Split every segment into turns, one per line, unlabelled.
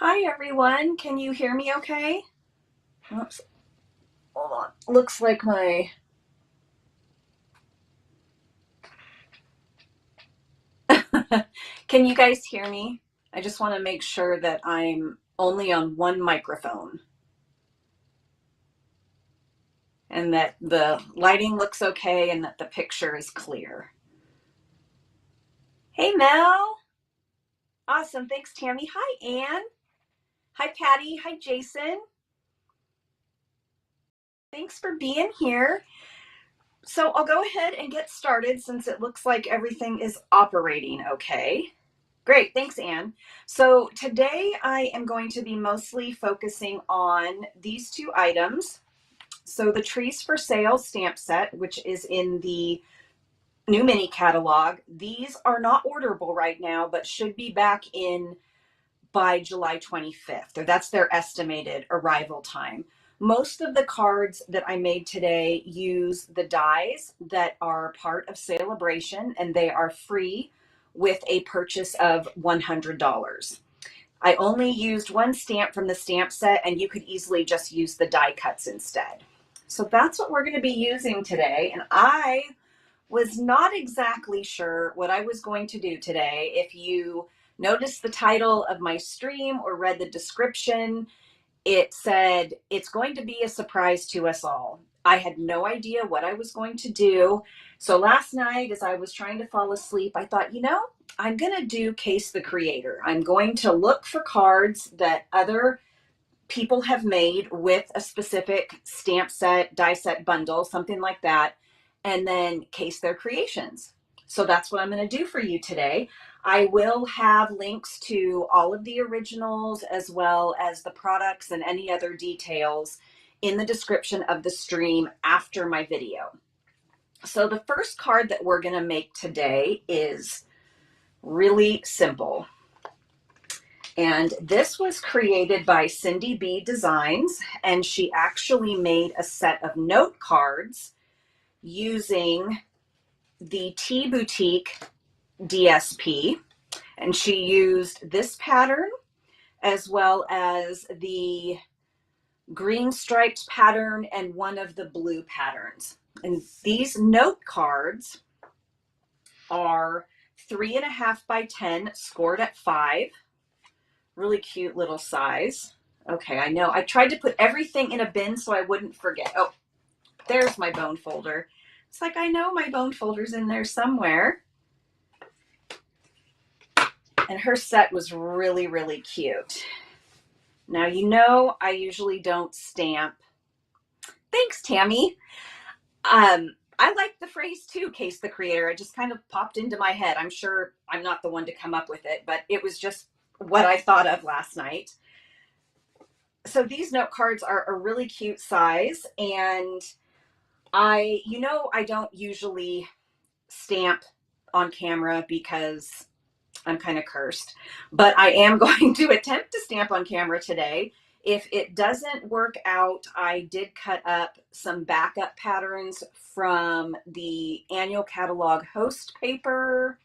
Hi everyone, can you hear me okay? Oops, hold on. Looks like my Can you guys hear me? I just want to make sure that I'm only on one microphone and that the lighting looks okay and that the picture is clear. Hey Mel. Awesome. Thanks, Tammy. Hi Anne. Hi Patty. Hi Jason. Thanks for being here. So I'll go ahead and get started since it looks like everything is operating okay. Great, thanks, Anne. So today I am going to be mostly focusing on these two items. So the Trees for Sale stamp set, which is in the new mini catalog. These are not orderable right now, but should be back in by July 25th, or that's their estimated arrival time. Most of the cards that I made today use the dies that are part of Sale-A-Bration, and they are free with a purchase of $100. I only used one stamp from the stamp set, and you could easily just use the die cuts instead. So that's what we're going to be using today, and I was not exactly sure what I was going to do today. If you noticed the title of my stream or read the description, it said it's going to be a surprise to us all. I had no idea what I was going to do. So last night, as I was trying to fall asleep, I thought, I'm going to do Case the Creator. I'm going to look for cards that other people have made with a specific stamp set, die set bundle, something like that, and then case their creations. So that's what I'm going to do for you today. I will have links to all of the originals as well as the products and any other details in the description of the stream after my video. So the first card that we're going to make today is really simple. And this was created by Cindy B Designs, and she actually made a set of note cards using the Tea Boutique DSP. And she used this pattern as well as the green striped pattern and one of the blue patterns. And these note cards are 3.5 by 10, scored at 5. Really cute little size. Okay, I know. I tried to put everything in a bin so I wouldn't forget. Oh, there's my bone folder. It's like I know my bone folder's in there somewhere. And her set was really, really cute. Now, I usually don't stamp. Thanks, Tammy. I like the phrase too, Case the Creator. It just kind of popped into my head. I'm sure I'm not the one to come up with it, but it was just what I thought of last night. So these note cards are a really cute size, and I don't usually stamp on camera because I'm kind of cursed, but I am going to attempt to stamp on camera today. If it doesn't work out, I did cut up some backup patterns from the annual catalog host paper,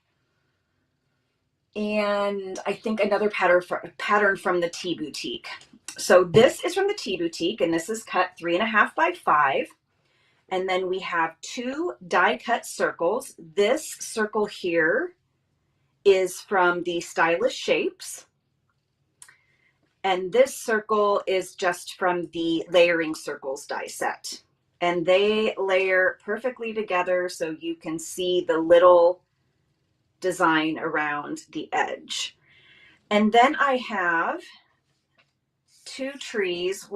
and I think another pattern from the Tea Boutique. So this is from the Tea Boutique, and this is cut 3.5 by 5. And then we have 2 die cut circles. This circle here is from the Stylish Shapes. And this circle is just from the Layering Circles die set. And they layer perfectly together so you can see the little design around the edge. And then I have 2 trees.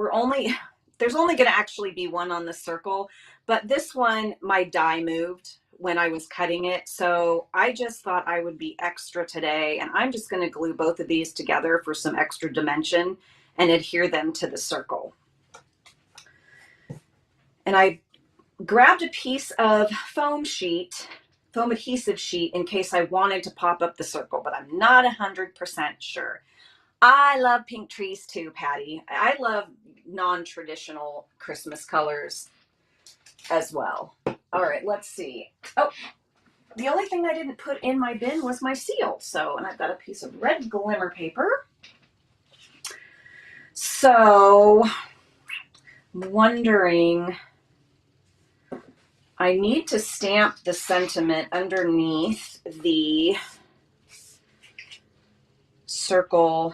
There's only going to actually be one on the circle, but this one, my die moved when I was cutting it. So I just thought I would be extra today, and I'm just going to glue both of these together for some extra dimension and adhere them to the circle. And I grabbed a piece of foam adhesive sheet in case I wanted to pop up the circle, but I'm not 100% sure. I love pink trees too, Patty. I love non-traditional Christmas colors as well. All right, let's see. Oh, the only thing I didn't put in my bin was my seal. And I've got a piece of red glimmer paper. So I'm wondering, I need to stamp the sentiment underneath the circle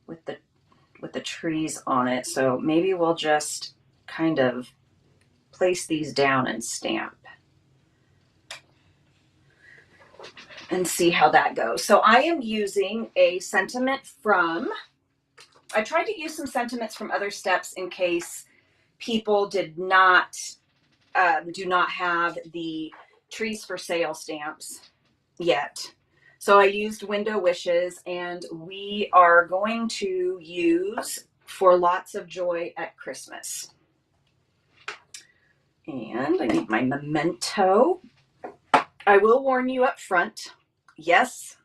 with the trees on it. So maybe we'll just kind of place these down and stamp and see how that goes. So I am using a sentiment from, I tried to use some sentiments from other steps in case people did not, do not have the trees for sale stamps yet. So I used Window Wishes, and we are going to use For Lots of Joy at Christmas. And I need my memento. I will warn you up front, yes,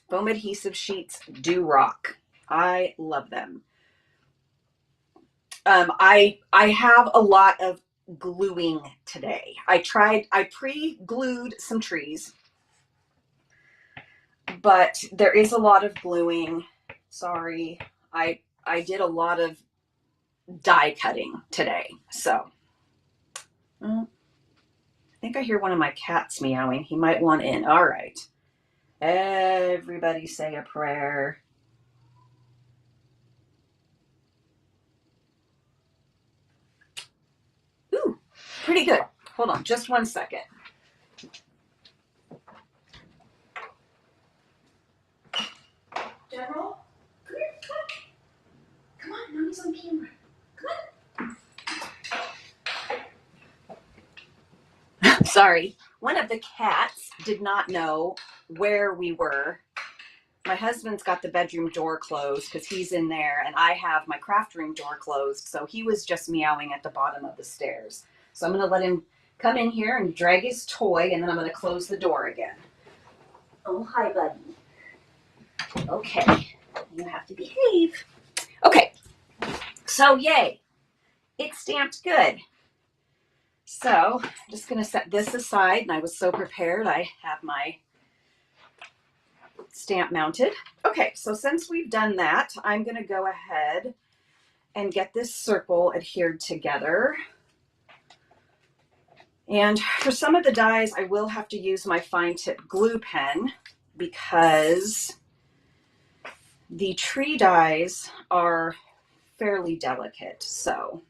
foam adhesive sheets do rock. I love them. I have a lot of gluing today. I pre-glued some trees, but there is a lot of gluing. Sorry, I did a lot of die cutting today. So I think I hear one of my cats meowing. He might want in. All right. Everybody say a prayer. Ooh, pretty good. Hold on just one second. General, come here. Come on, mommy's on camera. Come on. Sorry. One of the cats did not know where we were. My husband's got the bedroom door closed because he's in there, and I have my craft room door closed, so he was just meowing at the bottom of the stairs. So I'm going to let him come in here and drag his toy, and then I'm going to close the door again. Oh, hi, buddy. Okay, you have to behave. Okay, so yay, it stamped good. So I'm just going to set this aside, and I was so prepared. I have my stamp mounted. Okay, so since we've done that, I'm going to go ahead and get this circle adhered together. And for some of the dies, I will have to use my fine tip glue pen because the tree dies are fairly delicate. So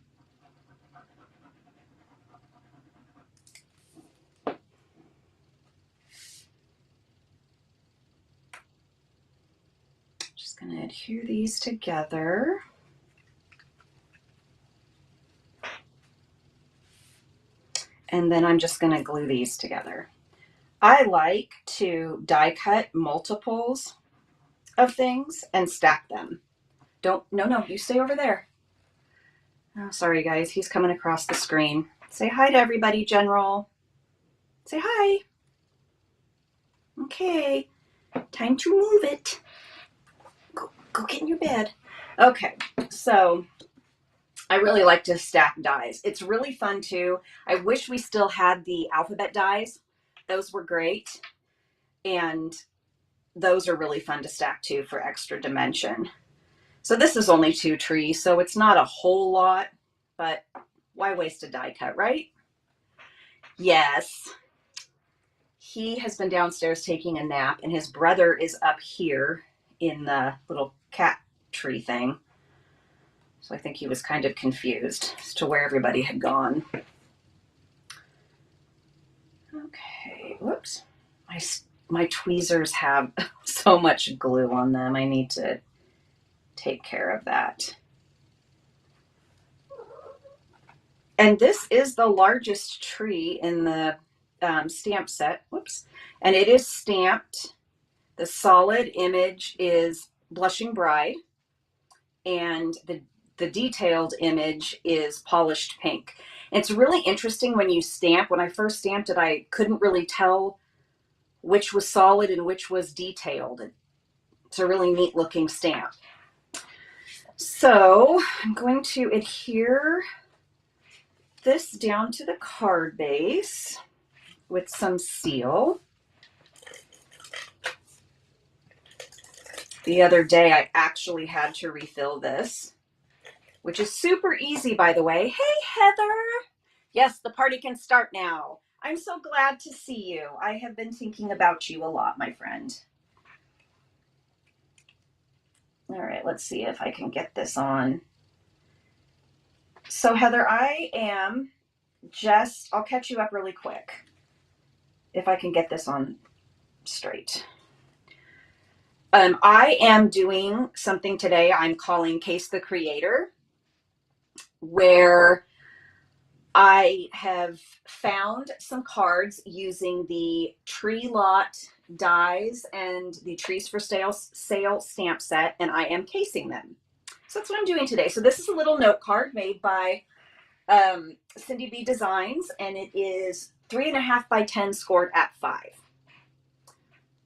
just going to adhere these together. And then I'm just going to glue these together. I like to die cut multiples of things and stack them. No, you stay over there. Oh, sorry guys, he's coming across the screen. Say hi to everybody, General. Say hi. Okay, time to move it. Go get in your bed. Okay, so I really like to stack dies. It's really fun too. I wish we still had the alphabet dies. Those were great. And those are really fun to stack too for extra dimension. So this is only 2 trees, so it's not a whole lot, but why waste a die cut, right? Yes. He has been downstairs taking a nap, and his brother is up here in the little cat tree thing. So I think he was kind of confused as to where everybody had gone. Okay, whoops. My tweezers have so much glue on them. I need to take care of that. And this is the largest tree in the stamp set. Whoops. And it is stamped. The solid image is Blushing Bride, and the detailed image is Polished Pink. And it's really interesting when you stamp. When I first stamped it, I couldn't really tell which was solid and which was detailed. It's a really neat looking stamp. So I'm going to adhere this down to the card base with some seal. The other day I actually had to refill this, which is super easy, by the way. Hey, Heather. Yes, the party can start now. I'm so glad to see you. I have been thinking about you a lot, my friend. All right, let's see if I can get this on. So, Heather, I'll catch you up really quick if I can get this on straight. I am doing something today I'm calling Case the Creator, where I have found some cards using the Tree Lot dies and the Trees for Sale stamp set, and I am casing them. So that's what I'm doing today. So this is a little note card made by Cindy B Designs, and it is 3.5 by 10 scored at 5.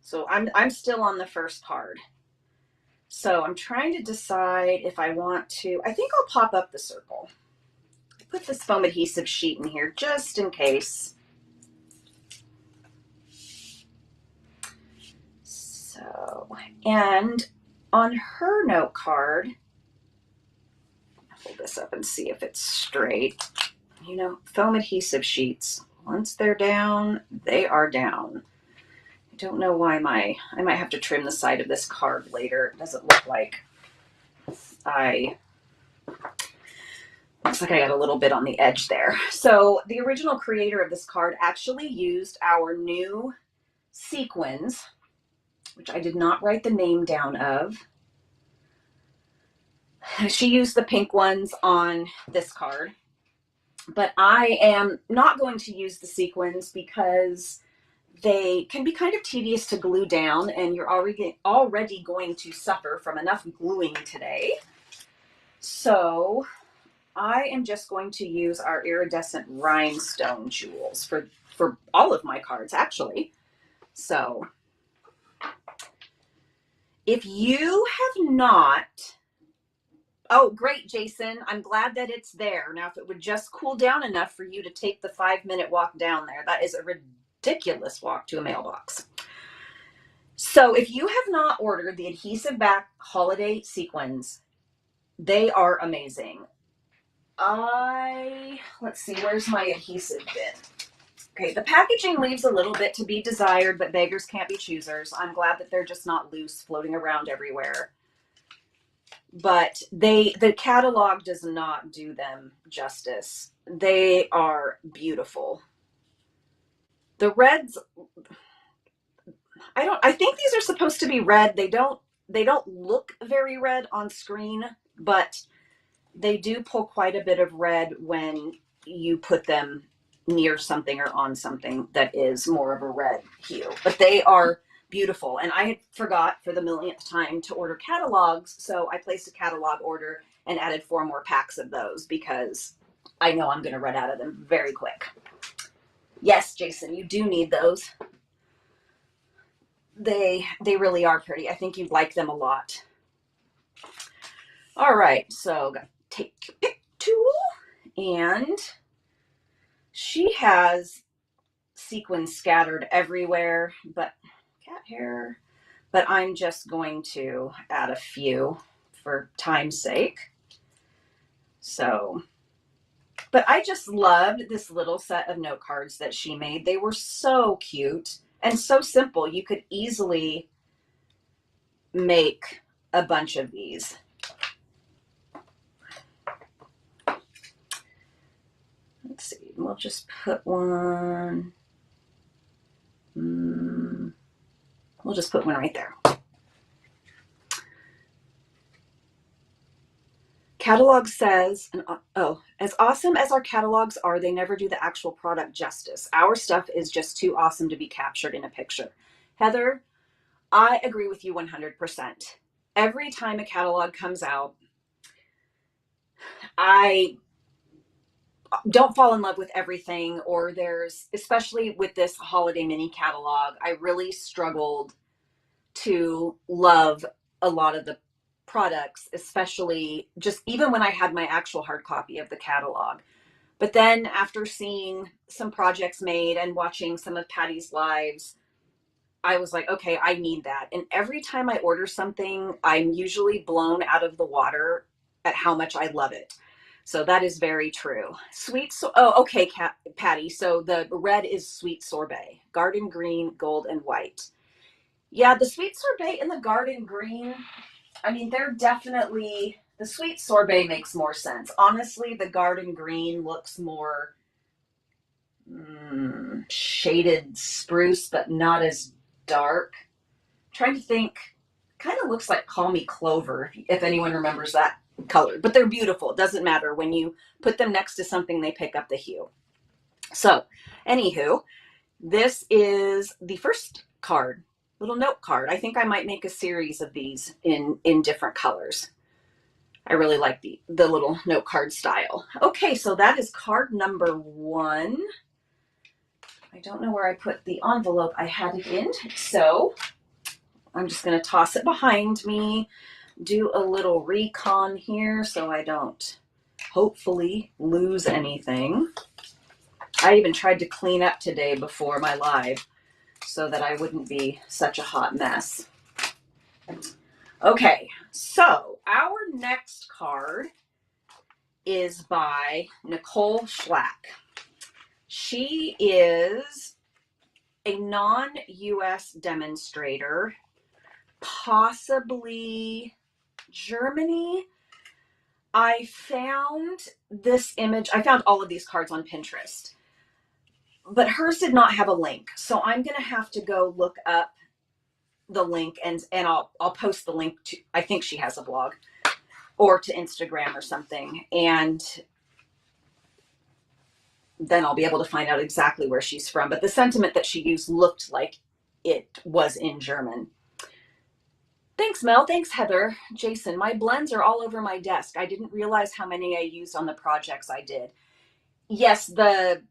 So I'm still on the first card. So I'm trying to decide if I want to, I think I'll pop up the circle. Put this foam adhesive sheet in here just in case. So, and on her note card, I'll hold this up and see if it's straight. You know, foam adhesive sheets, once they're down, they are down. I don't know why I might have to trim the side of this card later. It doesn't look like looks like I got a little bit on the edge there. So the original creator of this card actually used our new sequins, which I did not write the name down of. She used the pink ones on this card, but I am not going to use the sequins because they can be kind of tedious to glue down, and you're already going to suffer from enough gluing today. So I am just going to use our iridescent rhinestone jewels for all of my cards, actually. So if you have not, oh, great, Jason. I'm glad that it's there. Now, if it would just cool down enough for you to take the 5-minute walk down there, that is a ridiculous walk to a mailbox. So if you have not ordered the adhesive back holiday sequins, they are amazing. Let's see, where's my adhesive bin? Okay, the packaging leaves a little bit to be desired, but beggars can't be choosers. I'm glad that they're just not loose, floating around everywhere. But the catalog does not do them justice. They are beautiful. The reds, I think these are supposed to be red. They don't look very red on screen, but they do pull quite a bit of red when you put them near something or on something that is more of a red hue. But they are beautiful. And I had forgot for the millionth time to order catalogs, so I placed a catalog order and added 4 more packs of those because I know I'm going to run out of them very quick. Yes, Jason, you do need those. They really are pretty. I think you'd like them a lot. All right, so got to take your pick tool, and she has sequins scattered everywhere, but cat hair. But I'm just going to add a few for time's sake. So, but I just loved this little set of note cards that she made. They were so cute and so simple. You could easily make a bunch of these. Let's see, we'll just put one. We'll just put one right there. Catalog says, as awesome as our catalogs are, they never do the actual product justice. Our stuff is just too awesome to be captured in a picture. Heather, I agree with you 100%. Every time a catalog comes out, I don't fall in love with everything, or especially with this holiday mini catalog, I really struggled to love a lot of the products, especially just even when I had my actual hard copy of the catalog. But then after seeing some projects made and watching some of Patty's lives, I was like, okay, I need that. And every time I order something, I'm usually blown out of the water at how much I love it. So that is very true. Oh, okay, Patty. So the red is sweet sorbet, garden green, gold, and white. Yeah, the sweet sorbet and the garden green, I mean, they're definitely, the sweet sorbet makes more sense. Honestly, the garden green looks more shaded spruce, but not as dark. Trying to think, kind of looks like Call Me Clover, if anyone remembers that color. But they're beautiful. It doesn't matter. When you put them next to something, they pick up the hue. So, anywho, this is the first card, little note card. I think I might make a series of these in different colors. I really like the little note card style. Okay, so that is card number 1. I don't know where I put the envelope I had it in, so I'm just going to toss it behind me, do a little recon here so I don't hopefully lose anything. I even tried to clean up today before my live so that I wouldn't be such a hot mess. Okay, so our next card is by Nicole Schlack. She is a non-US demonstrator, possibly Germany. I found this image, I found all of these cards on Pinterest, but hers did not have a link. So I'm going to have to go look up the link and I'll post the link to, I think she has a blog, or to Instagram or something. And then I'll be able to find out exactly where she's from. But the sentiment that she used looked like it was in German. Thanks, Mel. Thanks, Heather. Jason, my blends are all over my desk. I didn't realize how many I used on the projects I did. Yes, the,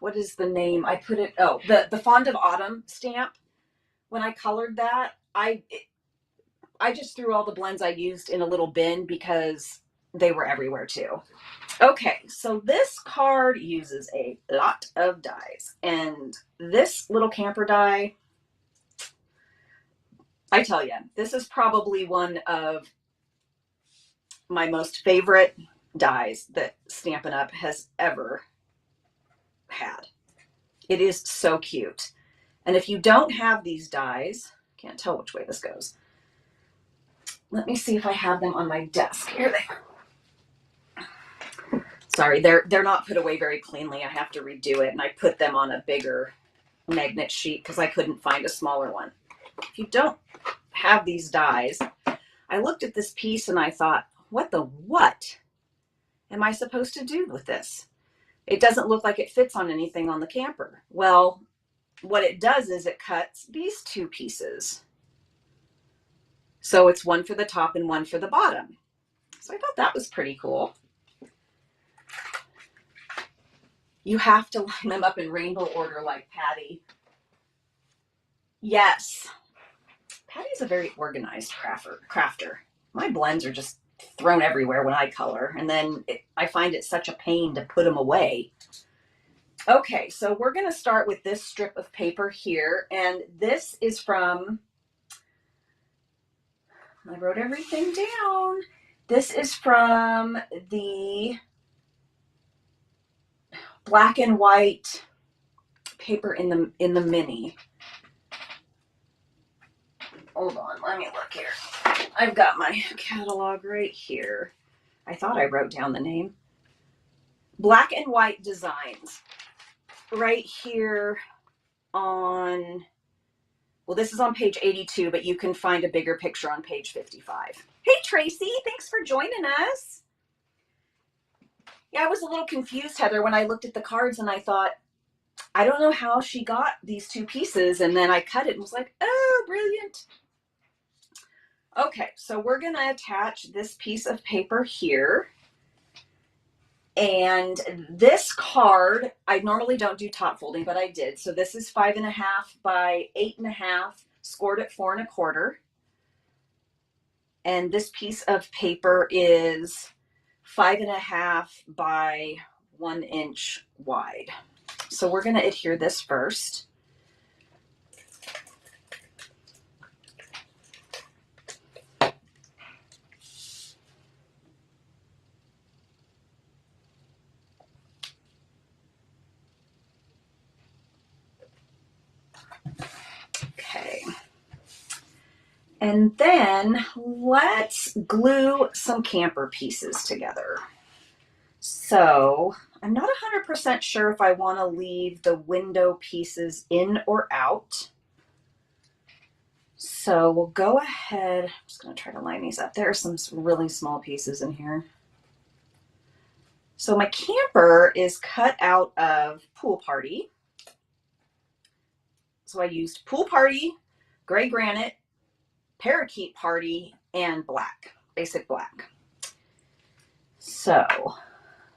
what is the name? I put it, oh, the Fond of Autumn stamp. When I colored that, I just threw all the blends I used in a little bin because they were everywhere too. Okay, so this card uses a lot of dies, and this little camper die, I tell you, this is probably one of my most favorite dies that Stampin' Up! Has ever had. It is so cute. And if you don't have these dies, can't tell which way this goes. Let me see if I have them on my desk. Here they are. Sorry, they're not put away very cleanly. I have to redo it, and I put them on a bigger magnet sheet because I couldn't find a smaller one. If you don't have these dies, I looked at this piece and I thought, what am I supposed to do with this? It doesn't look like it fits on anything on the camper. Well, what it does is it cuts these 2 pieces. So it's one for the top and one for the bottom. So I thought that was pretty cool. You have to line them up in rainbow order like Patty. Yes. Patty's a very organized crafter. My blends are just thrown everywhere when I color, and then I find it such a pain to put them away. Okay, so we're going to start with this strip of paper here, and this is from, I wrote everything down. This is from the black and white paper in the mini. Hold on, let me look here. I've got my catalog right here. I thought I wrote down the name. Black and White Designs. Right here on, well, this is on page 82, but you can find a bigger picture on page 55. Hey, Tracy, thanks for joining us. Yeah, I was a little confused, Heather, when I looked at the cards and I thought, I don't know how she got these 2 pieces, and then I cut it and was like, oh, brilliant. Okay, so we're going to attach this piece of paper here. And this card, I normally don't do top folding, but I did. So this is 5.5 by 8.5, scored at 4 1/4. And this piece of paper is 5.5 by 1 inch wide. So we're going to adhere this first. And then let's glue some camper pieces together. So I'm not 100% sure if I want to leave the window pieces in or out. So we'll go ahead. I'm just going to try to line these up. There are some really small pieces in here. So my camper is cut out of Pool Party. So I used Pool Party, Gray Granite, Parakeet Party, and black, basic black. So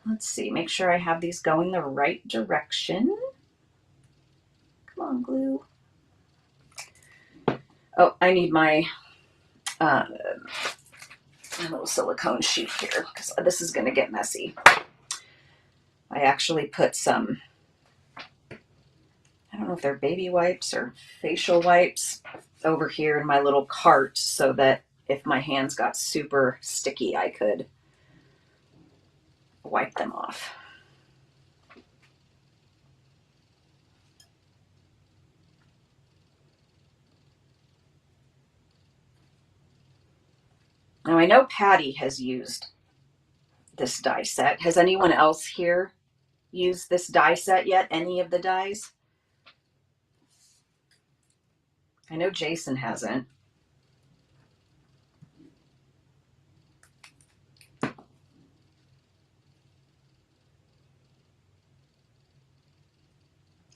let's see, make sure I have these going the right direction. Come on, glue. Oh, I need my little silicone sheet here because this is going to get messy. I actually put some, I don't know if they're baby wipes or facial wipes over here in my little cart so that if my hands got super sticky, I could wipe them off. Now I know Patty has used this die set. Has anyone else here used this die set yet? Any of the dies? I know Jason hasn't.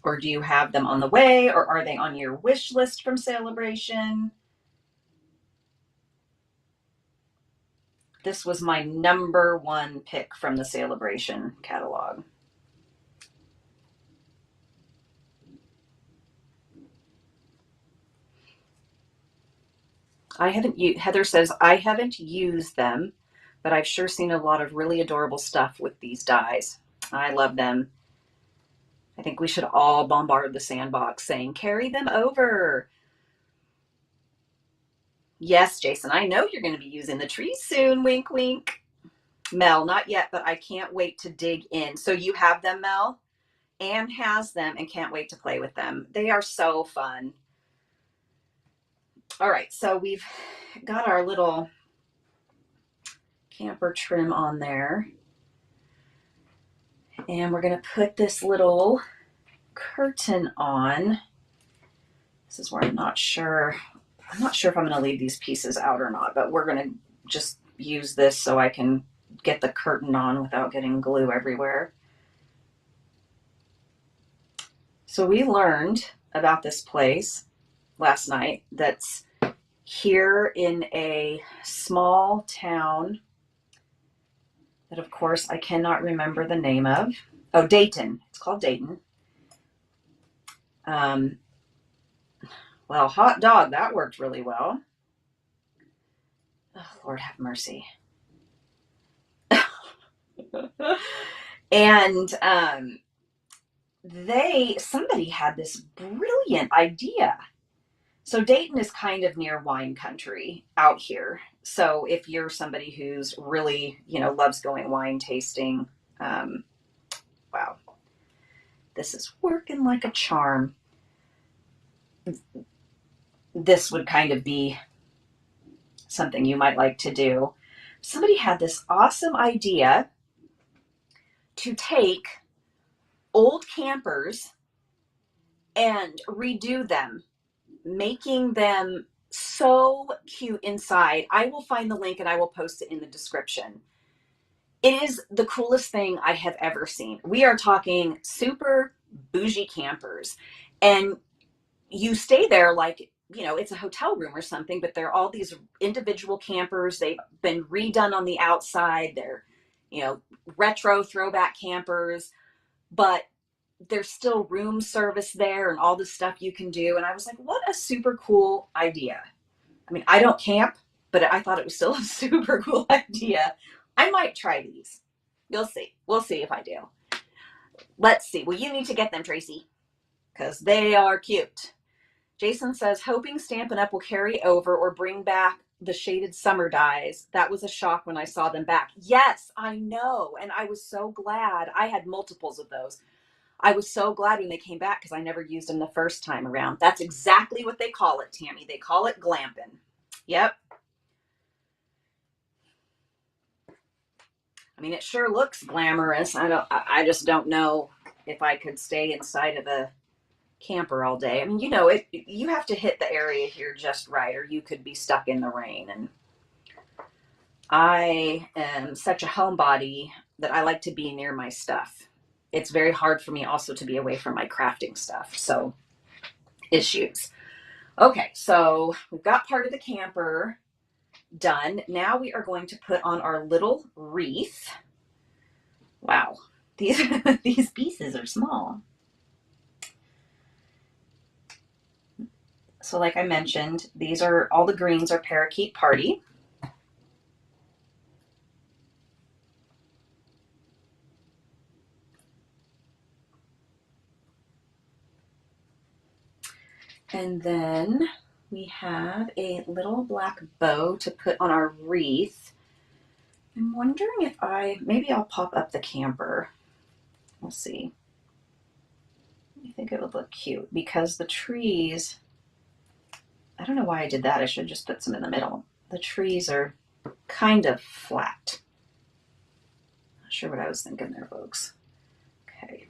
Or do you have them on the way, or are they on your wish list from Sale-A-Bration? This was my #1 pick from the Sale-A-Bration catalog. Heather says, I haven't used them, but I've sure seen a lot of really adorable stuff with these dies. I love them. I think we should all bombard the sandbox saying, carry them over. Yes, Jason, I know you're going to be using the trees soon. Wink, wink. Mel, not yet, but I can't wait to dig in. So you have them, Mel? Anne has them and can't wait to play with them. They are so fun. All right, so we've got our little camper trim on there. And we're going to put this little curtain on. This is where I'm not sure if I'm going to leave these pieces out or not, but we're going to just use this so I can get the curtain on without getting glue everywhere. So we learned about this place last night that's here in a small town that, of course, I cannot remember the name of. Oh, Dayton. It's called Dayton. Well, hot dog, that worked really well. Oh, Lord have mercy. And somebody had this brilliant idea. So Dayton is kind of near wine country out here. So if you're somebody who's really, loves going wine tasting, wow, this is working like a charm. This would kind of be something you might like to do. Somebody had this awesome idea to take old campers and redo them, making them so cute inside. I will find the link and I will post it in the description. It is the coolest thing I have ever seen. We are talking super bougie campers, and you stay there like, it's a hotel room or something, but they're all these individual campers. They've been redone on the outside. They're, retro throwback campers, but there's still room service there and all the stuff you can do. And I was like, what a super cool idea. I mean, I don't camp, but I thought it was still a super cool idea. I might try these. You'll see. We'll see if I do. Let's see. Well, you need to get them, Tracy, because they are cute. Jason says, hoping Stampin' Up! Will carry over or bring back the shaded summer dies. That was a shock when I saw them back. Yes, I know. And I was so glad. I had multiples of those. I was so glad when they came back because I never used them the first time around. That's exactly what they call it, Tammy. They call it glamping. Yep. I mean, it sure looks glamorous. I just don't know if I could stay inside of a camper all day. I mean, you have to hit the area here just right, or you could be stuck in the rain. And I am such a homebody that I like to be near my stuff. It's very hard for me also to be away from my crafting stuff. So, issues. Okay, so we've got part of the camper done. Now we are going to put on our little wreath. Wow, these these pieces are small. So like I mentioned, these are all the greens are Parakeet Party. And then we have a little black bow to put on our wreath. I'm wondering if maybe I'll pop up the camper. We'll see. I think it would look cute because the trees, I don't know why I did that. I should just put some in the middle. The trees are kind of flat. Not sure what I was thinking there, folks. Okay.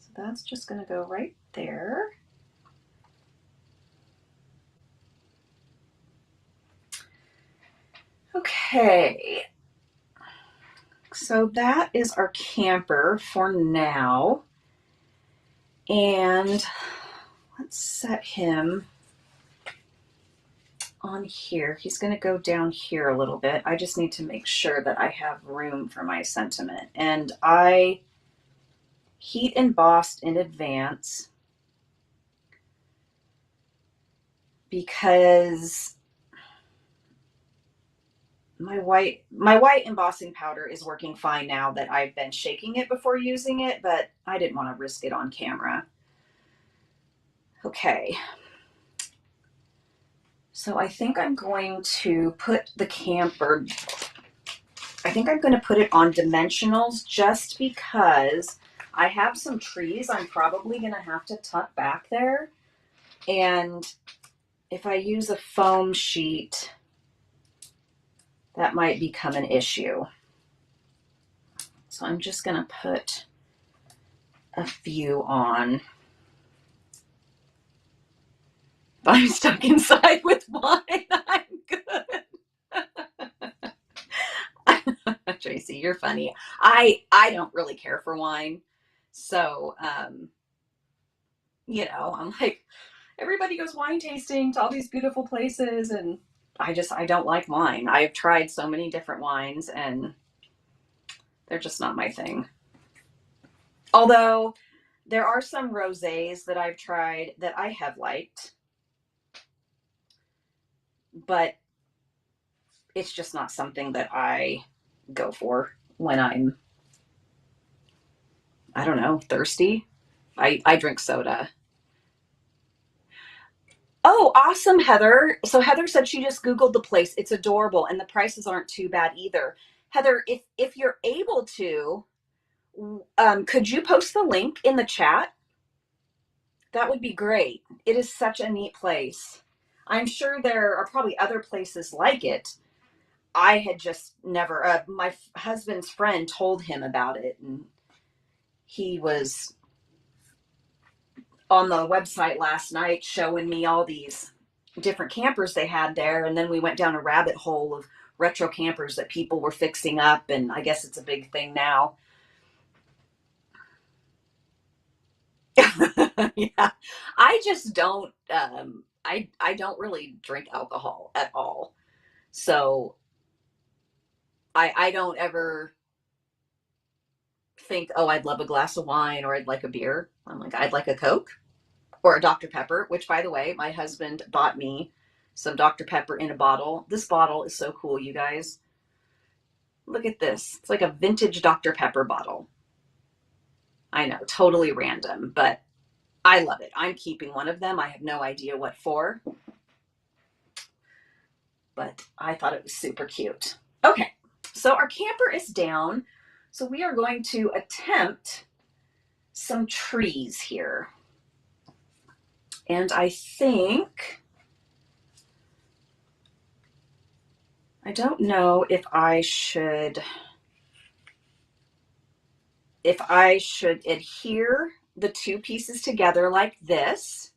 So that's just going to go right there. Okay. So that is our camper for now. And let's set him on here. He's going to go down here a little bit. I just need to make sure that I have room for my sentiment. And I heat embossed in advance because my white embossing powder is working fine now that I've been shaking it before using it, but I didn't want to risk it on camera. Okay. So I think I'm going to put the camper, I think I'm going to put it on dimensionals just because I have some trees I'm probably going to have to tuck back there. And if I use a foam sheet, that might become an issue. So I'm just going to put a few on. But I'm stuck inside with wine. I'm good. Tracy, you're funny. I don't really care for wine. So, I'm like, everybody goes wine tasting to all these beautiful places. And I don't like wine. I've tried so many different wines and they're just not my thing. Although there are some rosés that I've tried that I have liked, but it's just not something that I go for when I'm, I don't know, thirsty. I drink soda. Oh, awesome, Heather. So Heather said she just Googled the place. It's adorable and the prices aren't too bad either. Heather, if you're able to, could you post the link in the chat? That would be great. It is such a neat place. I'm sure there are probably other places like it. I had just never, my husband's friend told him about it, and he was on the website last night showing me all these different campers they had there. And then we went down a rabbit hole of retro campers that people were fixing up. And I guess it's a big thing now. Yeah. I just don't, I don't really drink alcohol at all. So I don't ever think, oh, I'd love a glass of wine or I'd like a beer. I'm like, I'd like a Coke or a Dr. Pepper, which, by the way, my husband bought me some Dr. Pepper in a bottle. This bottle is so cool, you guys. Look at this. It's like a vintage Dr. Pepper bottle. I know, totally random, but I love it. I'm keeping one of them. I have no idea what for, but I thought it was super cute. Okay, so our camper is down. So we are going to attempt some trees here. And I think I don't know if I should adhere the two pieces together like this,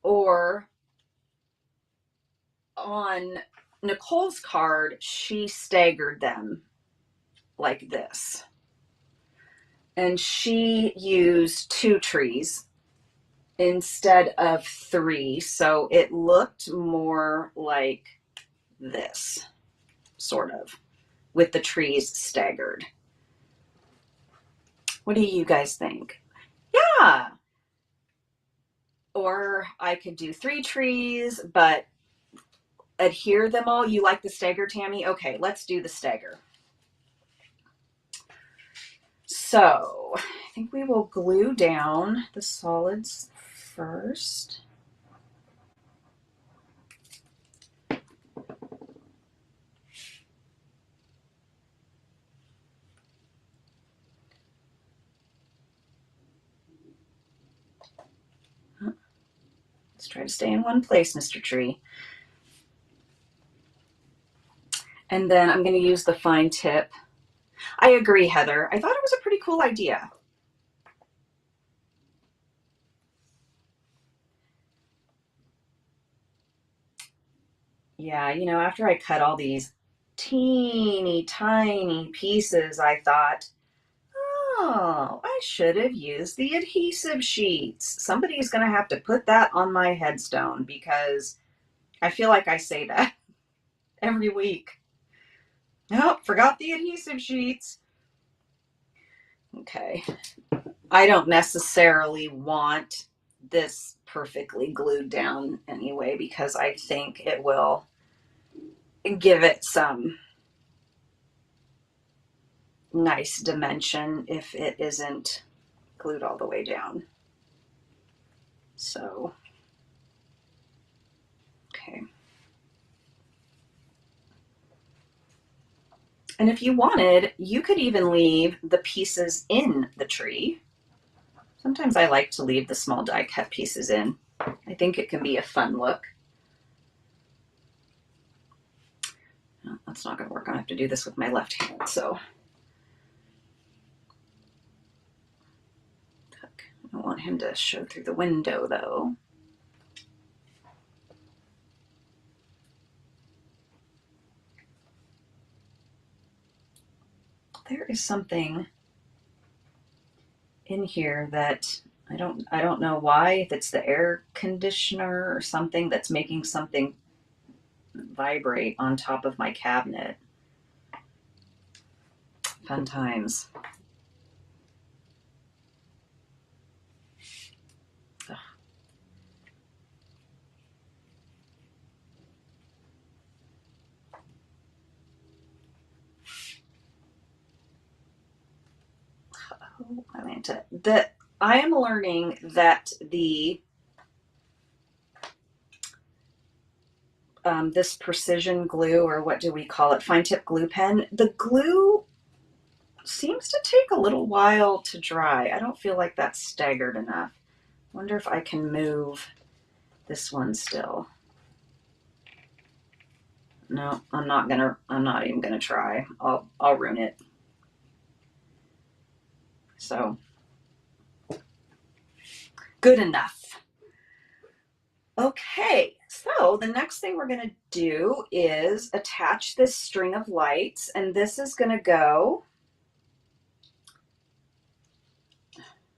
or on Nicole's card, she staggered them like this. And she used 2 trees instead of 3. So it looked more like this, sort of, with the trees staggered. What do you guys think? Yeah. Or I could do 3 trees, but adhere them all. You like the stagger, Tammy? Okay, let's do the stagger. So I think we will glue down the solids first. Let's try to stay in one place, Mr. Tree. And then I'm going to use the fine tip. I agree, Heather. I thought it was a pretty cool idea. Yeah, you know, after I cut all these teeny tiny pieces, I thought, oh, I should have used the adhesive sheets. Somebody's going to have to put that on my headstone because I feel like I say that every week. Nope, forgot the adhesive sheets. Okay. I don't necessarily want this perfectly glued down anyway because I think it will give it some nice dimension if it isn't glued all the way down. So, okay. And if you wanted, you could even leave the pieces in the tree. Sometimes I like to leave the small die cut pieces in. I think it can be a fun look. No, that's not going to work. I'm going to have to do this with my left hand. So I don't want him to show through the window though. There is something in here that I don't know why, if it's the air conditioner or something that's making something vibrate on top of my cabinet. Fun times. Ugh. Oh, Atlanta. I am learning that this precision glue, or what do we call it, fine tip glue pen, the glue seems to take a little while to dry. I don't feel like that's staggered enough. Wonder if I can move this one still. No, I'm not even gonna try. I'll ruin it. So good enough. Okay, so the next thing we're gonna do is attach this string of lights, and this is gonna go,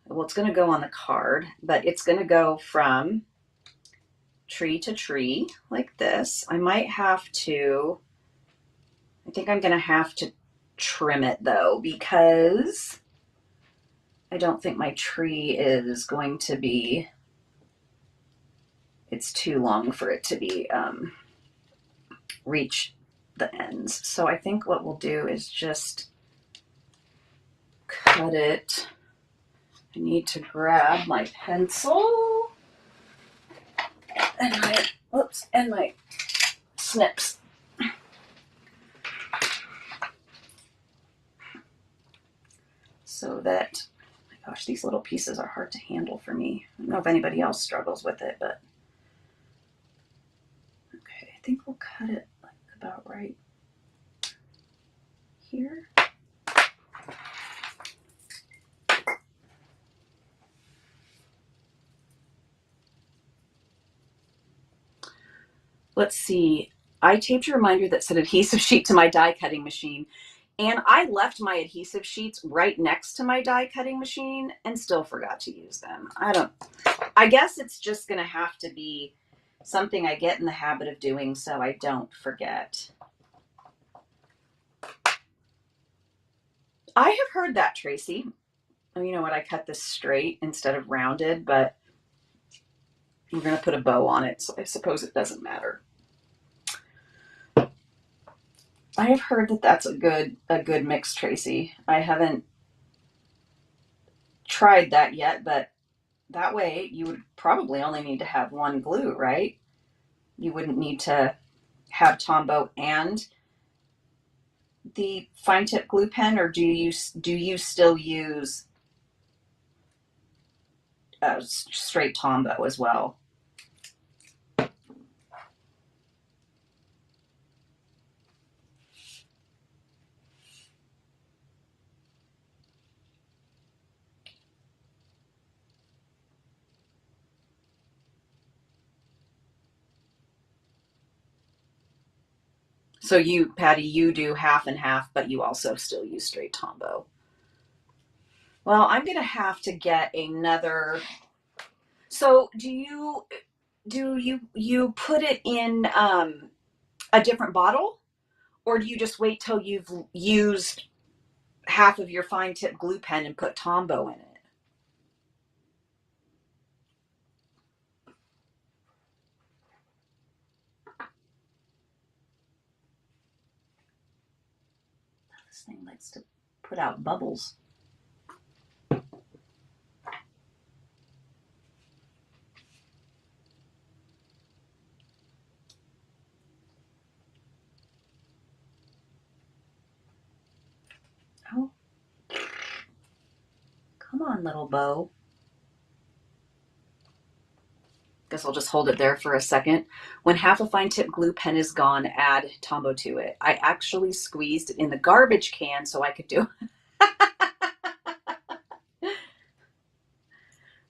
well, it's gonna go on the card, but it's gonna go from tree to tree like this. I think I'm gonna have to trim it though, because I don't think my tree is going to be, it's too long for it to be reach the ends. So I think what we'll do is just cut it. I need to grab my pencil and my snips. So that, oh my gosh, these little pieces are hard to handle for me. I don't know if anybody else struggles with it, but okay, I think we'll cut it like about right here. Let's see. I taped a reminder that said adhesive sheet to my die cutting machine, and I left my adhesive sheets right next to my die cutting machine and still forgot to use them. I guess it's just going to have to be something I get in the habit of doing so I don't forget. I have heard that, Tracy. Oh, you know what? I cut this straight instead of rounded, but we're going to put a bow on it, so I suppose it doesn't matter. I have heard that that's a good mix, Tracy. I haven't tried that yet, but that way you would probably only need to have one glue, right? You wouldn't need to have Tombow and the fine tip glue pen, or do you still use straight Tombow as well? So you, Patty, you do half and half, but you also still use straight Tombow. Well, I'm gonna have to get another. So do you put it in a different bottle, or do you just wait till you've used half of your fine tip glue pen and put Tombow in it? This thing likes to put out bubbles. Oh, come on, little bow. Guess I'll just hold it there for a second. When half a fine tip glue pen is gone, add Tombow to it. I actually squeezed it in the garbage can so I could do it.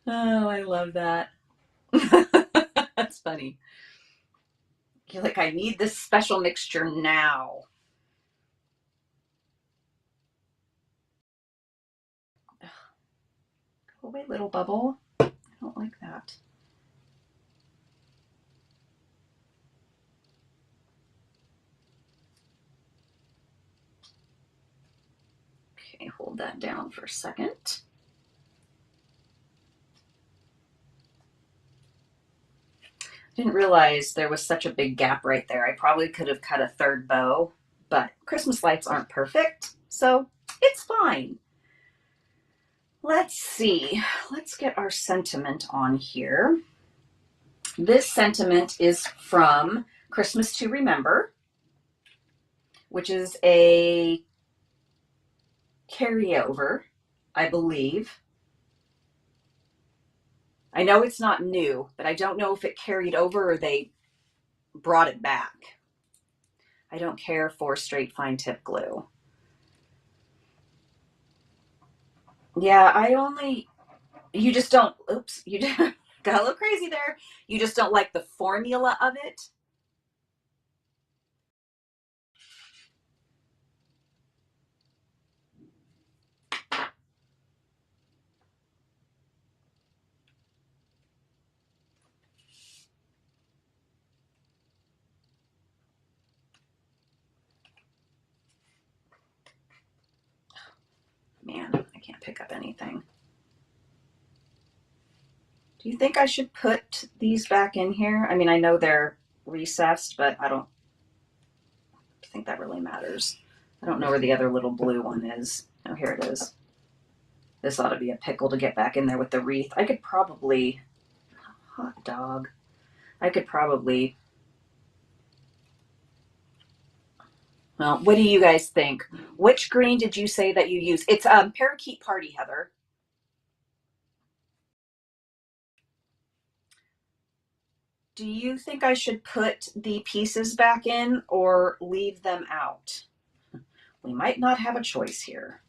Oh, I love that. That's funny. You're like, I need this special mixture now. Go away, little bubble. I don't like that. Okay, hold that down for a second. Didn't realize there was such a big gap right there. I probably could have cut a third bow, but Christmas lights aren't perfect, so it's fine. Let's see. Let's get our sentiment on here. This sentiment is from Christmas to Remember, which is a carryover, I believe. I know it's not new, but I don't know if it carried over or they brought it back. I don't care for straight fine tip glue. Yeah, you just don't, oops, you got a little crazy there. You just don't like the formula of it. Man, I can't pick up anything. Do you think I should put these back in here? I mean, I know they're recessed, but I don't think that really matters. I don't know where the other little blue one is. Oh, here it is. This ought to be a pickle to get back in there with the wreath. I could probably, hot dog, I could probably, well, what do you guys think? Which green did you say that you use? It's Parakeet Party, Heather. do you think I should put the pieces back in or leave them out? We might not have a choice here.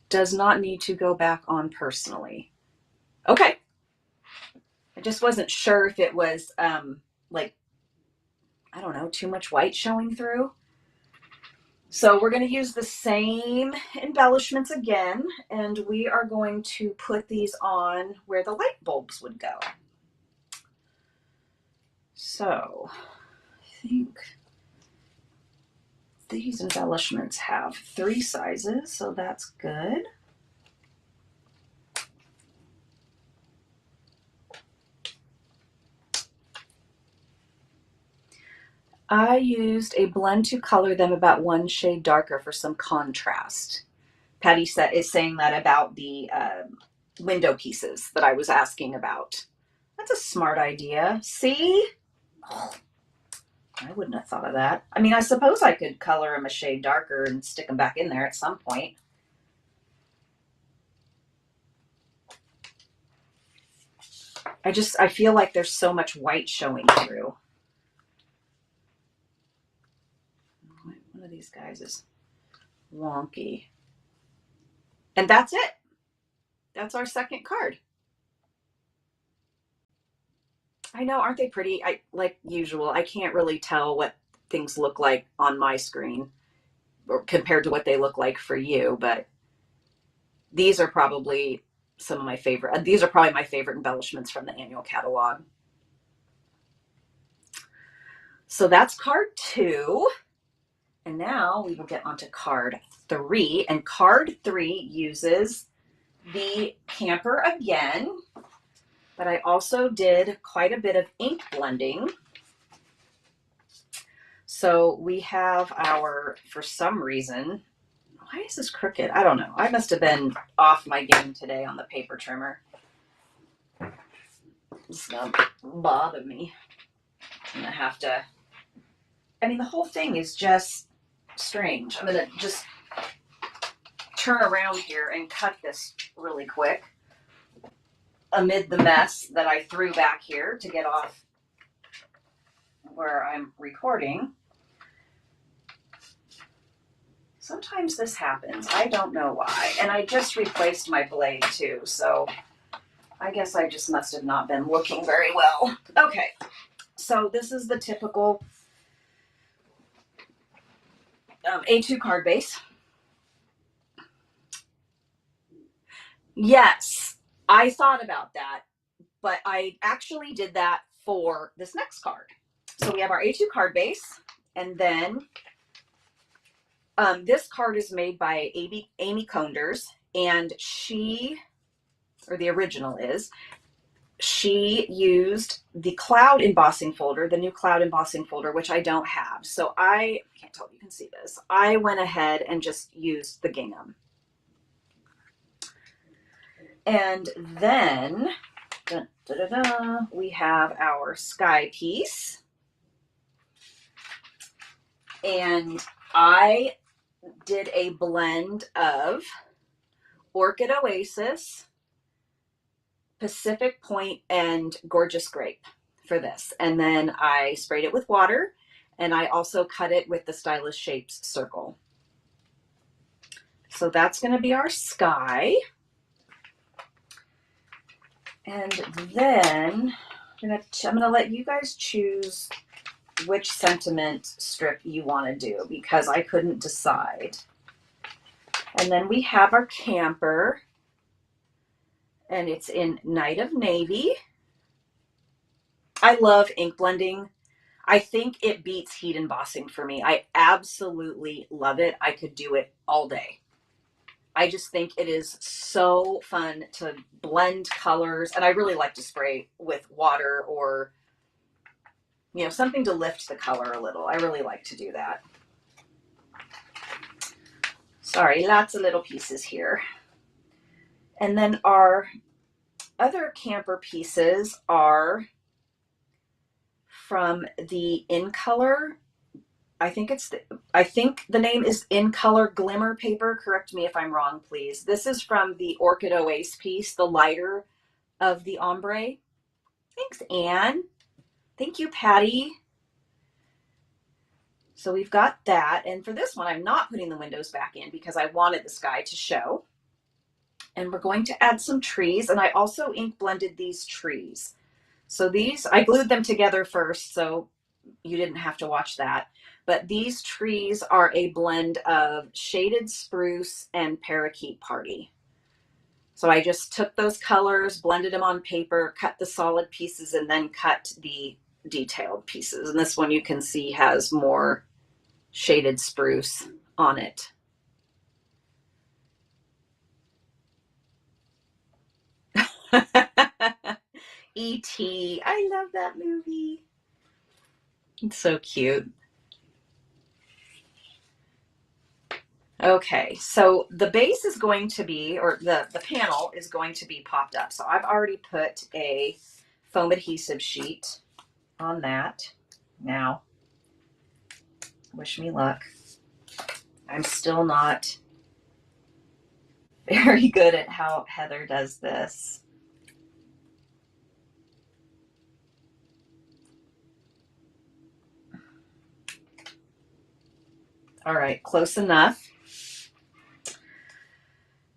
Does not need to go back on personally. Okay. I just wasn't sure if it was like, I don't know, too much white showing through. So we're going to use the same embellishments again, and we are going to put these on where the light bulbs would go. So I think these embellishments have 3 sizes, so that's good. I used a blend to color them about 1 shade darker for some contrast. Patty is saying that about the window pieces that I was asking about. That's a smart idea. See? Oh, I wouldn't have thought of that. I mean, I suppose I could color them a shade darker and stick them back in there at some point. I feel like there's so much white showing through. One of these guys is wonky. And that's it. That's our second card. I know, aren't they pretty? Like usual, I can't really tell what things look like on my screen or compared to what they look like for you, but these are probably some of my favorite. These are probably my favorite embellishments from the annual catalog. So that's card 2. And now we will get onto card 3. And card 3 uses the camper again, but I also did quite a bit of ink blending. So we have our, for some reason, why is this crooked? I don't know. I must have been off my game today on the paper trimmer. It's gonna bother me. I'm gonna have to, I mean, the whole thing is just strange. I'm gonna just turn around here and cut this really quick amid the mess that I threw back here to get off where I'm recording. Sometimes this happens. I don't know why. And I just replaced my blade too, so I guess I just must have not been looking very well. Okay, so this is the typical A2 card base. Yes, I thought about that, but I actually did that for this next card. So we have our A2 card base, and then this card is made by Amy Conders, and she, or the original is, she used the cloud embossing folder, the new cloud embossing folder, which I don't have. So I can't tell if you can see this. I went ahead and just used the gingham. And then we have our sky piece. And I did a blend of Orchid Oasis, Pacific Point, and Gorgeous Grape for this. And then I sprayed it with water, and I also cut it with the Stylish Shapes circle. So that's going to be our sky. And then I'm going to let you guys choose which sentiment strip you want to do, because I couldn't decide. And then we have our camper, and it's in Night of Navy. I love ink blending. I think it beats heat embossing for me. I absolutely love it. I could do it all day. I just think it is so fun to blend colors, and I really like to spray with water or, you know, something to lift the color a little. I really like to do that. Sorry, lots of little pieces here. And then our other camper pieces are from the In Color I think I think the name is In Color Glimmer paper. Correct me if I'm wrong, please. This is from the Orchid Oasis piece, the lighter of the ombre. Thanks, Anne. Thank you, Patty. So we've got that. And for this one, I'm not putting the windows back in because I wanted the sky to show. And we're going to add some trees. And I also ink blended these trees. So these, I glued them together first, so you didn't have to watch that. But these trees are a blend of shaded spruce and parakeet party. So I just took those colors, blended them on paper, cut the solid pieces, and then cut the detailed pieces. And this one you can see has more shaded spruce on it. E.T. I love that movie. It's so cute. Okay, so the base is going to be, or the panel is going to be popped up. So I've already put a foam adhesive sheet on that. Now, wish me luck. I'm still not very good at how Heather does this. All right, close enough.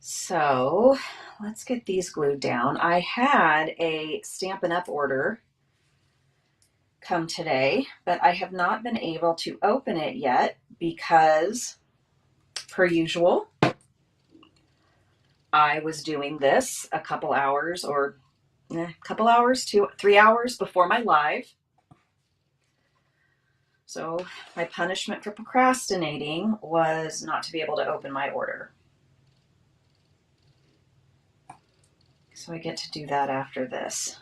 So let's get these glued down. I had a Stampin' Up! Order come today, but I have not been able to open it yet because, per usual, I was doing this a couple hours or a couple hours to 3 hours before my live. So my punishment for procrastinating was not to be able to open my order. So I get to do that after this.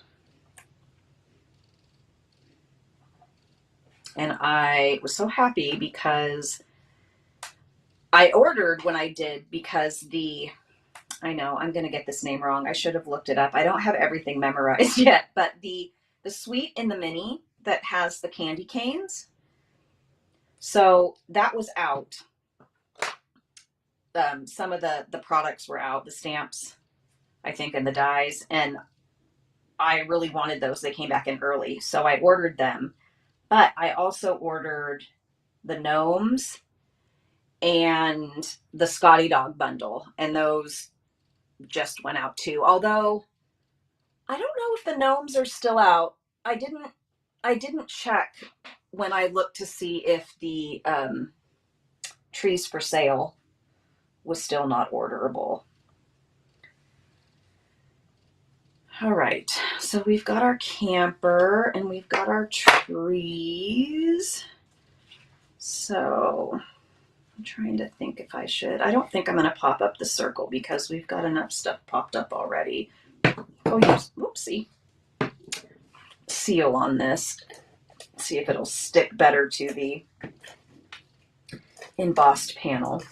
And I was so happy because I ordered when I did because I know I'm going to get this name wrong. I should have looked it up. I don't have everything memorized yet, but the sweet in the mini that has the candy canes. So that was out. Some of the products were out, the stamps, I think, and the dies. And I really wanted those. They came back in early. So I ordered them. But I also ordered the gnomes and the Scotty Dog bundle. And those just went out too. Although I don't know if the gnomes are still out. I didn't check when I looked to see if the trees for sale was still not orderable. All right, so we've got our camper and we've got our trees. So I'm trying to think if I should. I don't think I'm going to pop up the circle because we've got enough stuff popped up already. Oh, yes, whoopsie. Seal on this. See if it'll stick better to the embossed panel.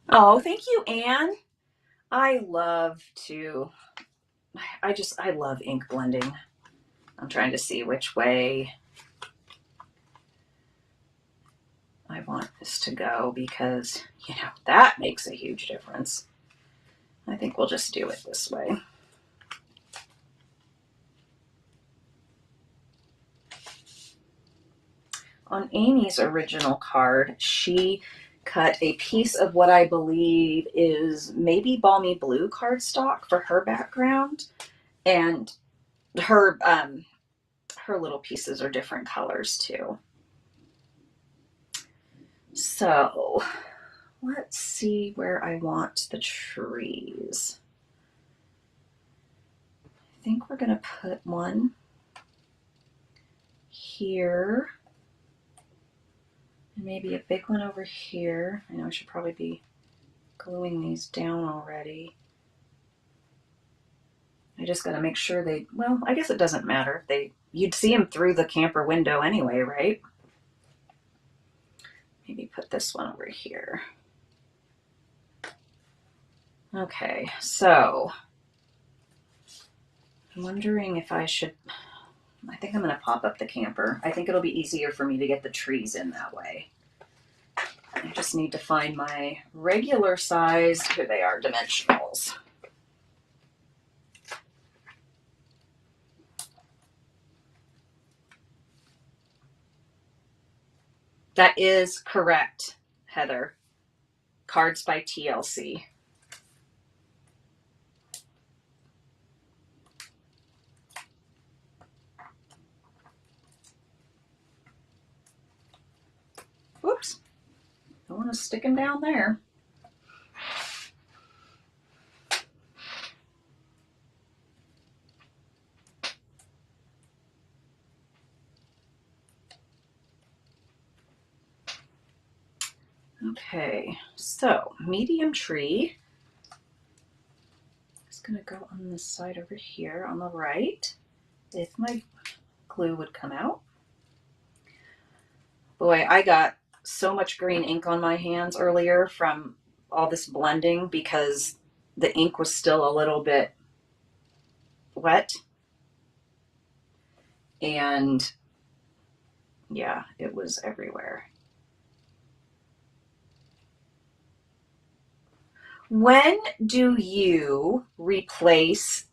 Oh, thank you, Anne. I love ink blending. I'm trying to see which way I want this to go because, that makes a huge difference. I think we'll just do it this way. On Amy's original card, she cut a piece of what I believe is maybe balmy blue cardstock for her background, and her little pieces are different colors too. So let's see where I want the trees. I think we're going to put one here. And maybe a big one over here. I know I should probably be gluing these down already. I just got to make sure well, I guess it doesn't matter. You'd see them through the camper window anyway, right? Maybe put this one over here. Okay, so I'm wondering if I should I think I'm going to pop up the camper. I think it'll be easier for me to get the trees in that way. I just need to find my regular size. Here they are, dimensionals. That is correct, Heather. Cards by TLC. Whoops. Don't want to stick them down there. Okay, so medium tree. It's going to go on this side over here on the right. If my glue would come out. Boy, I got so much green ink on my hands earlier from all this blending because the ink was still a little bit wet. And yeah, it was everywhere. When do you replace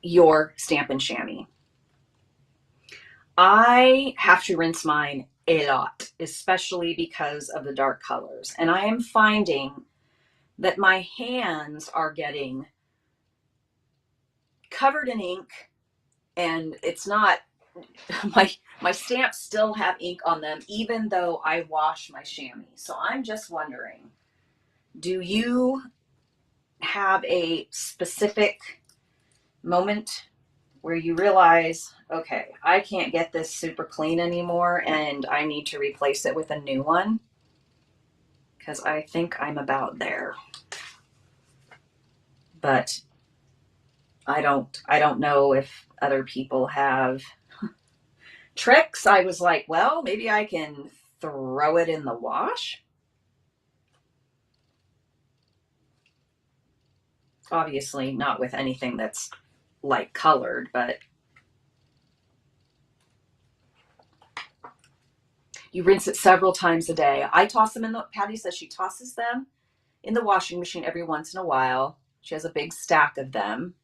your Stampin' Chamois? I have to rinse mine a lot, especially because of the dark colors. And I am finding that my hands are getting covered in ink, and it's not, my stamps still have ink on them, even though I wash my chamois. So I'm just wondering, do you have a specific moment where you realize, okay, I can't get this super clean anymore and I need to replace it with a new one? Because I think I'm about there. But I don't know if other people have tricks. I was like, well, maybe I can throw it in the wash. Obviously not with anything that's light colored, but you rinse it several times a day. I toss them in the, Patty says she tosses them in the washing machine every once in a while. She has a big stack of them.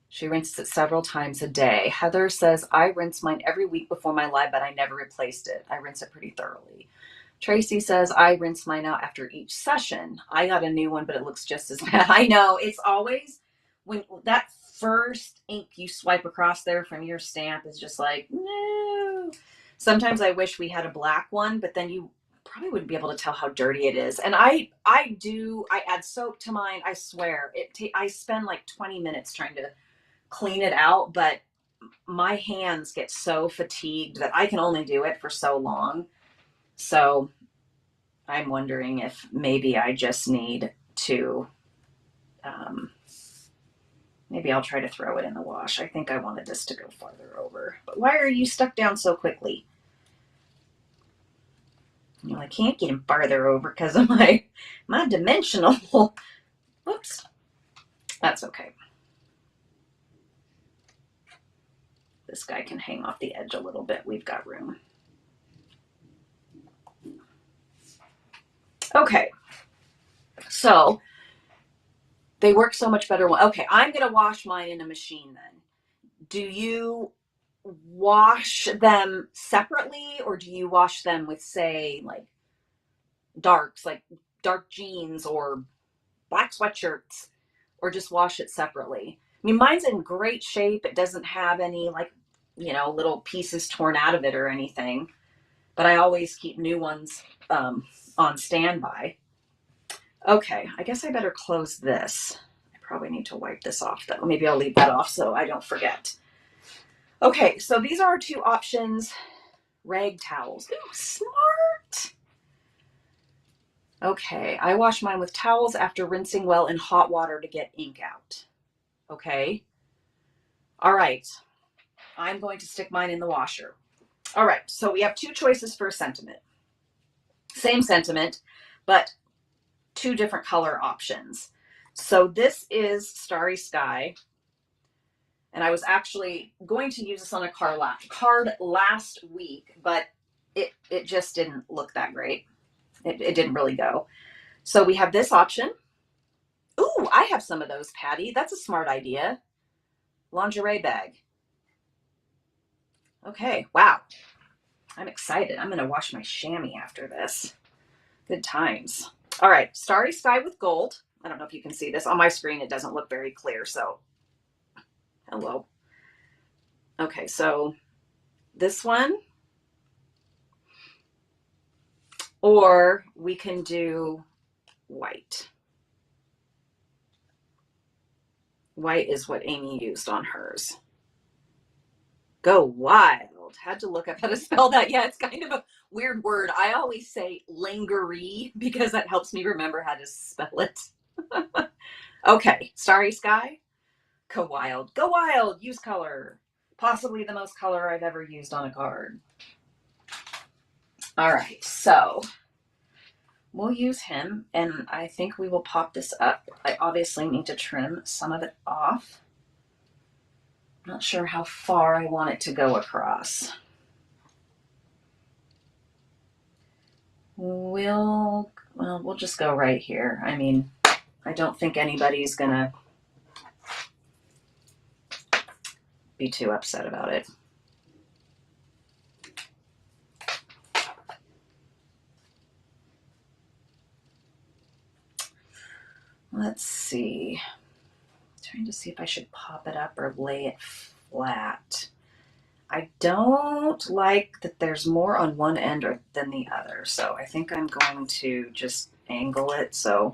She rinses it several times a day. Heather says, I rinse mine every week before my live, but I never replaced it. I rinse it pretty thoroughly. Tracy says, I rinse mine out after each session. I got a new one, but it looks just as bad. I know, it's always, when that first ink you swipe across there from your stamp is just like, no. Sometimes I wish we had a black one, but then you probably wouldn't be able to tell how dirty it is. And I add soap to mine. I swear, I spend like 20 minutes trying to clean it out, but my hands get so fatigued that I can only do it for so long. So I'm wondering if maybe I just need to, maybe I'll try to throw it in the wash. I think I wanted this to go farther over. But why are you stuck down so quickly? You know, I can't get him farther over because of my dimensional. Whoops. That's okay. This guy can hang off the edge a little bit. We've got room. Okay. So they work so much better. Okay, I'm going to wash mine in a machine then. Do you wash them separately, or do you wash them with, say, like darks, like dark jeans or black sweatshirts, or just wash it separately? I mean, mine's in great shape. It doesn't have any, like, you know, little pieces torn out of it or anything, but I always keep new ones on standby. Okay, I guess I better close this. I probably need to wipe this off though. Maybe I'll leave that off so I don't forget. Okay, so these are our two options. Rag towels. Ooh, smart. Okay, I wash mine with towels after rinsing well in hot water to get ink out. Okay. All right. I'm going to stick mine in the washer. All right, so we have two choices for a sentiment. Same sentiment, but two different color options. So this is Starry Sky, And I was actually going to use this on a card last week, but it just didn't look that great. It didn't really go. So we have this option. Ooh, I have some of those, Patty. That's a smart idea. Lingerie bag. Okay, wow. I'm excited. I'm going to wash my chamois after this. Good times. All right, Starry Sky with gold. I don't know if you can see this. On my screen, it doesn't look very clear, so hello. Okay, so this one. Or we can do white. White is what Amy used on hers. Go wild. Had to look up how to spell that. Yeah, it's kind of a weird word. I always say lingerie because that helps me remember how to spell it. Okay, Starry Sky. Go wild. Go wild. Use color. Possibly the most color I've ever used on a card. All right, so we'll use him, and I think we will pop this up. I obviously need to trim some of it off. Not sure how far I want it to go across. We'll just go right here. I mean, I don't think anybody's gonna be too upset about it. Let's see. I'm trying to see if I should pop it up or lay it flat. I don't like that there's more on one end than the other, so I think I'm going to just angle it. So,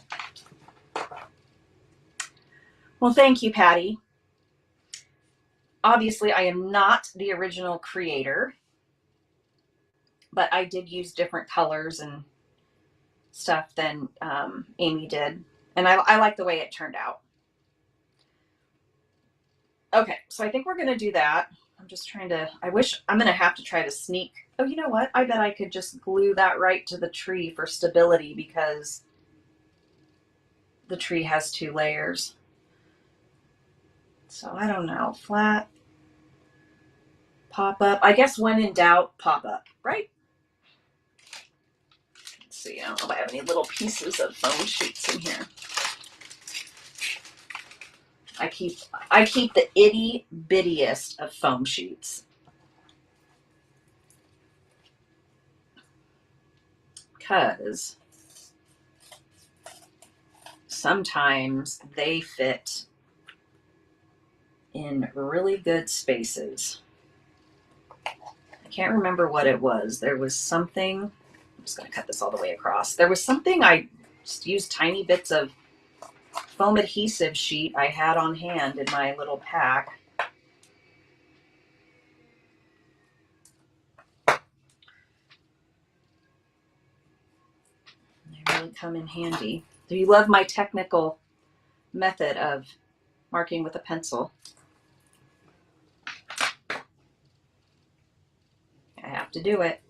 well, thank you, Patty. Obviously, I am not the original creator, but I did use different colors and stuff than Amy did, and I like the way it turned out. Okay, so I think we're gonna do that. I'm just trying to, I'm gonna have to try to sneak. Oh, you know what? I bet I could just glue that right to the tree for stability because the tree has 2 layers. So I don't know, flat, pop up. I guess when in doubt, pop up, right? Let's see, I don't know if I have any little pieces of foam sheets in here. I keep the itty bittiest of foam sheets. Because sometimes they fit in really good spaces. I can't remember what it was. There was something, I'm just going to cut this all the way across. There was something I just used tiny bits of foam adhesive sheet I had on hand in my little pack. They really come in handy. Do you love my technical method of marking with a pencil? I have to do it.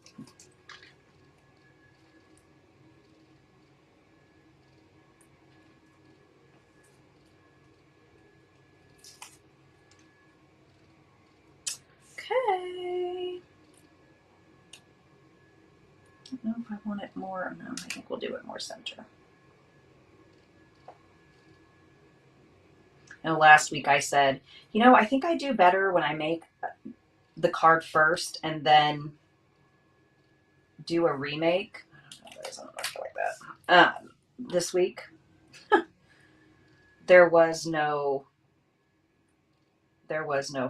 Okay. I don't know if I want it more. No, I think we'll do it more center. And last week I said, you know, I think I do better when I make the card first and then do a remake. I don't know, it doesn't look like that. This week, there was no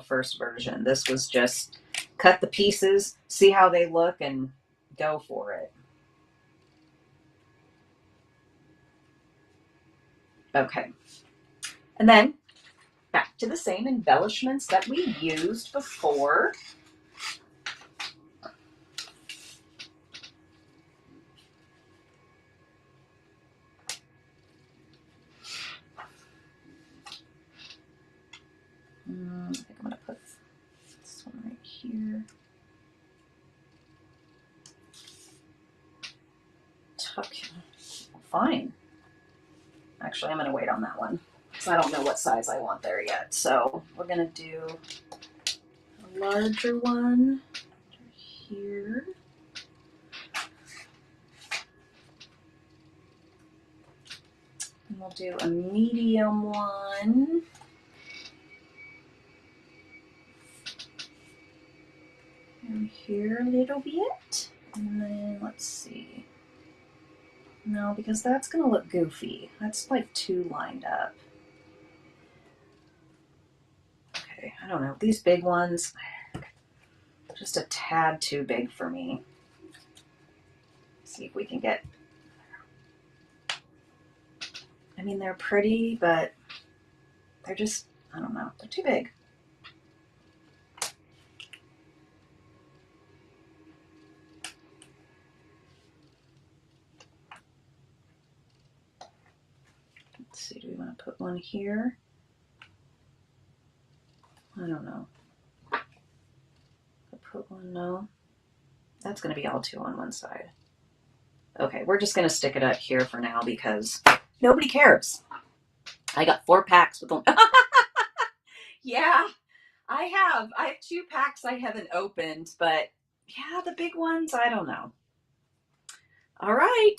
first version. This was just cut the pieces, see how they look, and go for it. Okay. And then back to the same embellishments that we used before. I think I'm going to put this one right here. Tuck. Fine. Actually, I'm going to wait on that one. because I don't know what size I want there yet. So we're going to do a larger one here. And we'll do a medium one. And here a little bit. And then let's see. No, because that's going to look goofy. That's like too lined up. Okay, I don't know. These big ones, just a tad too big for me. Let's see if we can get, I mean, they're pretty, but they're just, I don't know, they're too big. Let's see, do we want to put one here? I don't know. I'll put one, no. That's going to be all two on one side. Okay, we're just going to stick it up here for now because nobody cares. I got 4 packs with them. Yeah, I have 2 packs I haven't opened, but yeah, the big ones, I don't know. All right,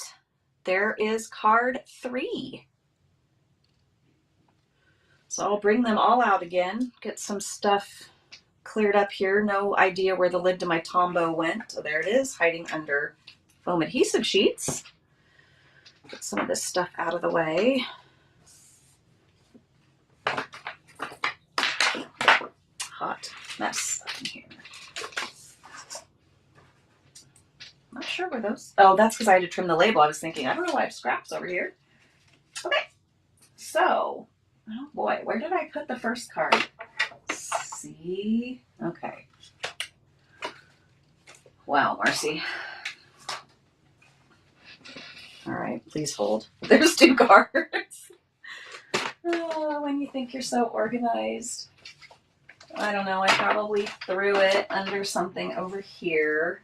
there is card 3. So I'll bring them all out again, get some stuff cleared up here. No idea where the lid to my Tombow went. So there it is, hiding under foam adhesive sheets. Get some of this stuff out of the way. Hot mess up in here. Not sure where those, oh, that's because I had to trim the label. I was thinking, I don't know why I have scraps over here. Okay, so, oh boy, where did I put the first card? See, okay. Wow, Marcee. All right, please hold. There's 2 cards. Oh, when you think you're so organized. I don't know, I probably threw it under something over here.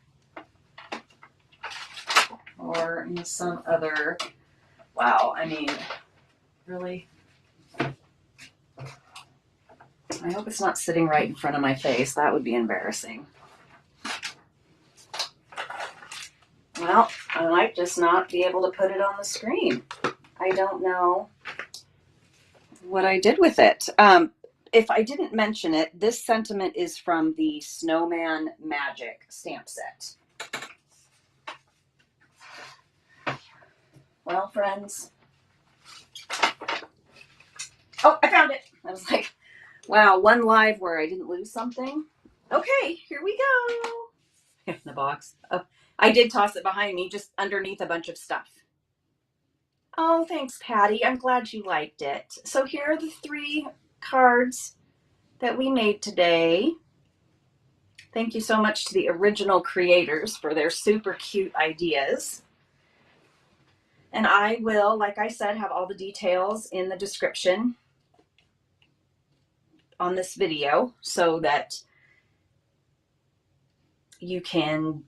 Or in some other, wow, I mean, really? I hope it's not sitting right in front of my face. That would be embarrassing. Well, I might just not be able to put it on the screen. I don't know what I did with it. If I didn't mention it, this sentiment is from the Snowman Magic stamp set. Well, friends. Oh, I found it. I was like, wow, one live where I didn't lose something. Okay, here we go. In the box. Oh, I did toss it behind me, just underneath a bunch of stuff. Oh, thanks, Patty. I'm glad you liked it. So here are the 3 cards that we made today. Thank you so much to the original creators for their super cute ideas. And I will, like I said, have all the details in the description on this video so that you can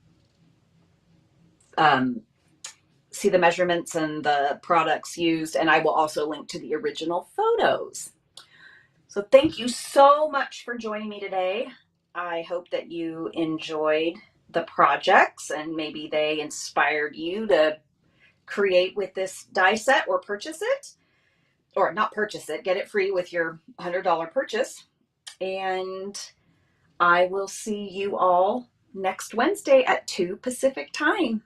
see the measurements and the products used, and I will also link to the original photos. So thank you so much for joining me today. I hope that you enjoyed the projects and maybe they inspired you to create with this die set or purchase it, or not purchase it, get it free with your $100 purchase. And I will see you all next Wednesday at 2 Pacific time.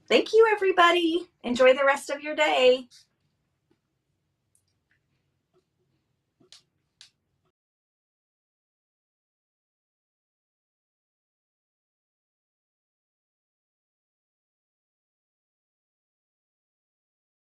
Thank you, everybody. Enjoy the rest of your day.